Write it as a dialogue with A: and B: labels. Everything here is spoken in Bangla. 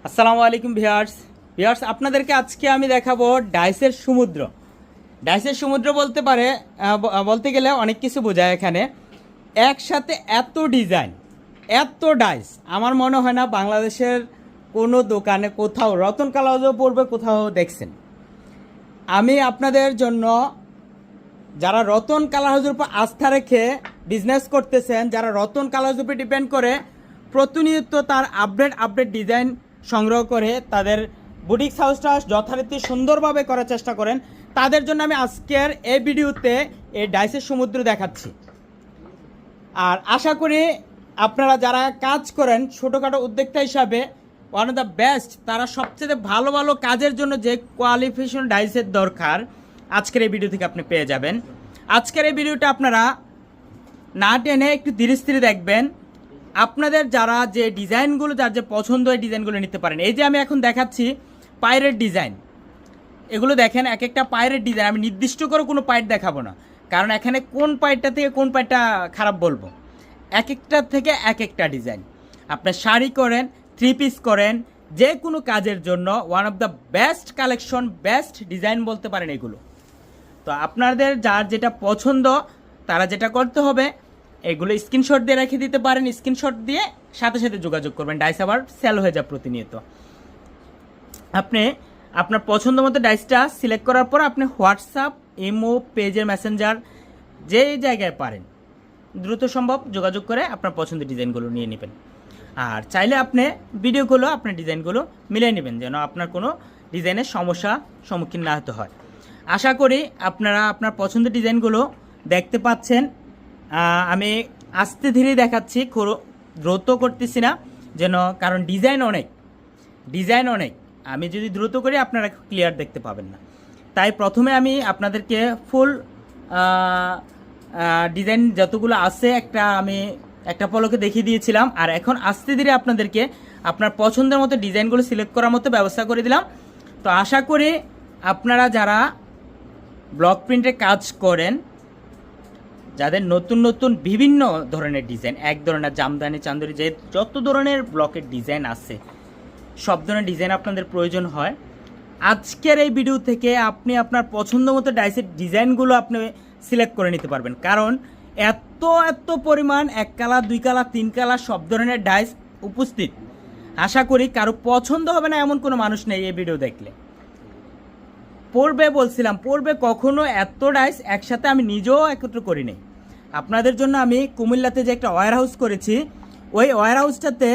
A: আসসালামু আলাইকুম ভিউয়ার্স আপনাদেরকে আজকে আমি দেখাবো ডাইসের সমুদ্র। ডাইসের সমুদ্র বলতে গেলে অনেক কিছু বোঝায়। এখানে একসাথে এত ডিজাইন, এত ডাইস আমার মনে হয় না বাংলাদেশের কোনো দোকানে কোথাও রতন কালাজও পড়বে কোথাও দেখছেন। আমি আপনাদের জন্য যারা রতন কালাহাজের উপর আস্থা রেখে বিজনেস করতেছেন, যারা রতন কালাহাজের উপর ডিপেন্ড করে প্রতিনিয়ত তার আপডেট ডিজাইন সংগ্রহ করে তাদের বুটিক্স হাউসটা যথারীতি সুন্দরভাবে করার চেষ্টা করেন, তাদের জন্য আমি আজকের এই ভিডিওতে এই ডাইসের সমুদ্র দেখাচ্ছি। আর আশা করি আপনারা যারা কাজ করেন ছোটোখাটো উদ্যোক্তা হিসাবে ওয়ান অফ দ্য বেস্ট, তারা সবচেয়ে ভালো ভালো কাজের জন্য যে কোয়ালিফিকেশন ডাইসের দরকার আজকের এই ভিডিও থেকে আপনি পেয়ে যাবেন। আজকের এই ভিডিওটা আপনারা না টেনে একটু ধীরে স্থিরে দেখবেন। আপনাদের যারা যে ডিজাইনগুলো, যার যে পছন্দ হয় ডিজাইনগুলো নিতে পারেন। এই যে আমি এখন দেখাচ্ছি পাইরেট ডিজাইন, এগুলো দেখেন এক একটা পাইরেট ডিজাইন। আমি নির্দিষ্ট করে কোনো পাইট দেখাবো না, কারণ এখানে কোন পাইটটা থেকে কোন পাইটটা খারাপ বলবো। এক একটা থেকে এক একটা ডিজাইন। আপনি শাড়ি করেন, থ্রি পিস করেন, যে কোনো কাজের জন্য one of the best collection, best design বলতে পারেন এগুলো। তো আপনাদের যার যেটা পছন্দ তারা যেটা করতে হবে, এগুলো স্ক্রিনশট দিয়ে রেখে দিতে পারেন। স্ক্রিনশট দিয়ে সাথে সাথে যোগাযোগ করবেন, ডাইস আবার সেল হয়ে যায় প্রতিনিয়ত। আপনি আপনার পছন্দ মতো ডাইসটা সিলেক্ট করার পর আপনি হোয়াটসঅ্যাপ, ইমো, পেজের মেসেঞ্জার যে জায়গায় পারেন দ্রুত সম্ভব যোগাযোগ করে আপনার পছন্দের ডিজাইনগুলো নিয়ে নেবেন। আর চাইলে আপনি ভিডিওগুলো, আপনার ডিজাইনগুলো মিলিয়ে নেবেন যেন আপনার কোনো ডিজাইনের সমস্যা সম্মুখীন না হতে হয়। আশা করি আপনারা আপনার পছন্দের ডিজাইনগুলো দেখতে পাচ্ছেন। আমি আস্তে ধীরে দেখাচ্ছি, দ্রুত করতেছি না যেন, কারণ ডিজাইন অনেক। আমি যদি দ্রুত করি আপনারা ক্লিয়ার দেখতে পাবেন না। তাই প্রথমে আমি আপনাদেরকে ফুল ডিজাইন যতগুলো আছে আমি একটা পলকে দেখিয়ে দিয়েছিলাম। আর এখন আস্তে ধীরে আপনাদেরকে আপনার পছন্দের মতো ডিজাইনগুলো সিলেক্ট করার মতো ব্যবস্থা করে দিলাম। তো আশা করি আপনারা যারা ব্লক প্রিন্টের কাজ করেন, যাদের নতুন বিভিন্ন ধরনের ডিজাইন, এক ধরনের জামদানি, চান্দরি, যে যত ধরনের ব্লকের ডিজাইন আছে সব ধরনের ডিজাইন আপনাদের প্রয়োজন হয়, আজকের এই ভিডিও থেকে আপনি আপনার পছন্দ মতো ডাইসের ডিজাইনগুলো আপনি সিলেক্ট করে নিতে পারবেন। কারণ এত পরিমাণ 1 কালার, 2 কালার, 3 কালার সব ধরনের ডাইস উপস্থিত। আশা করি কারো পছন্দ হবে না এমন কোনো মানুষ নেই এই ভিডিও দেখলে। পূর্বে কখনো এত ডাইস একসাথে আমি নিজেও একত্র করি নাই। আপনাদের জন্য আমি কুমিল্লাতে যে একটা ওয়্যার হাউস করেছি, ওই ওয়্যার হাউসটাতে